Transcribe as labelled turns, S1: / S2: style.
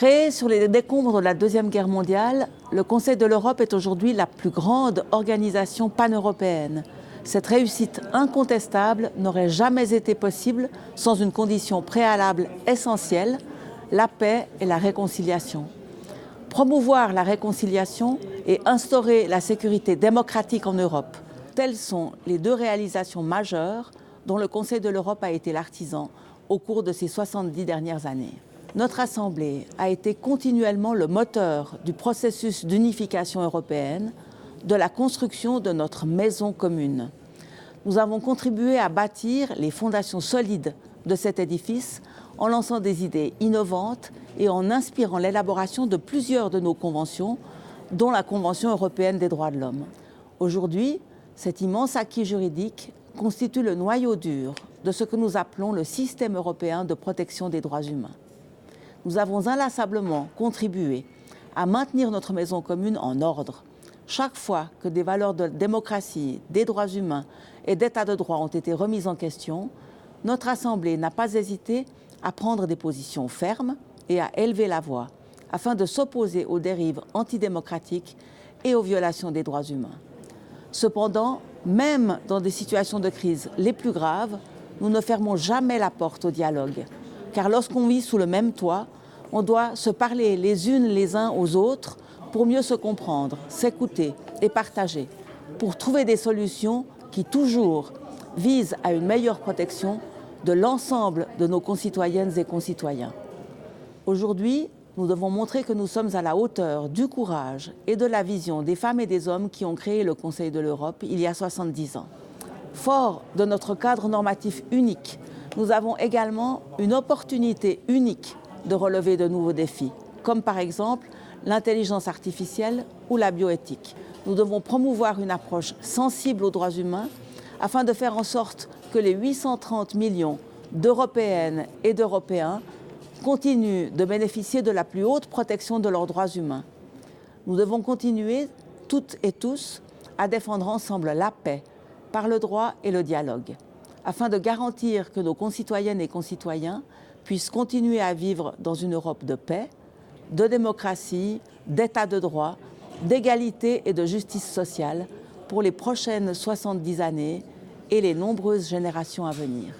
S1: Créé sur les décombres de la Deuxième Guerre mondiale, le Conseil de l'Europe est aujourd'hui la plus grande organisation pan-européenne. Cette réussite incontestable n'aurait jamais été possible sans une condition préalable essentielle, la paix et la réconciliation. Promouvoir la réconciliation et instaurer la sécurité démocratique en Europe, telles sont les deux réalisations majeures dont le Conseil de l'Europe a été l'artisan au cours de ces 70 dernières années. Notre Assemblée a été continuellement le moteur du processus d'unification européenne, de la construction de notre maison commune. Nous avons contribué à bâtir les fondations solides de cet édifice en lançant des idées innovantes et en inspirant l'élaboration de plusieurs de nos conventions, dont la Convention européenne des droits de l'homme. Aujourd'hui, cet immense acquis juridique constitue le noyau dur de ce que nous appelons le système européen de protection des droits humains. Nous avons inlassablement contribué à maintenir notre maison commune en ordre. Chaque fois que des valeurs de démocratie, des droits humains et d'état de droit ont été remises en question, notre Assemblée n'a pas hésité à prendre des positions fermes et à élever la voix, afin de s'opposer aux dérives antidémocratiques et aux violations des droits humains. Cependant, même dans des situations de crise les plus graves, nous ne fermons jamais la porte au dialogue. Car lorsqu'on vit sous le même toit, on doit se parler les unes les uns aux autres pour mieux se comprendre, s'écouter et partager, pour trouver des solutions qui toujours visent à une meilleure protection de l'ensemble de nos concitoyennes et concitoyens. Aujourd'hui, nous devons montrer que nous sommes à la hauteur du courage et de la vision des femmes et des hommes qui ont créé le Conseil de l'Europe il y a 70 ans. Fort de notre cadre normatif unique, nous avons également une opportunité unique de relever de nouveaux défis, comme par exemple l'intelligence artificielle ou la bioéthique. Nous devons promouvoir une approche sensible aux droits humains afin de faire en sorte que les 830 millions d'Européennes et d'Européens continuent de bénéficier de la plus haute protection de leurs droits humains. Nous devons continuer, toutes et tous, à défendre ensemble la paix par le droit et le dialogue, afin de garantir que nos concitoyennes et concitoyens puissent continuer à vivre dans une Europe de paix, de démocratie, d'état de droit, d'égalité et de justice sociale pour les prochaines 70 années et les nombreuses générations à venir.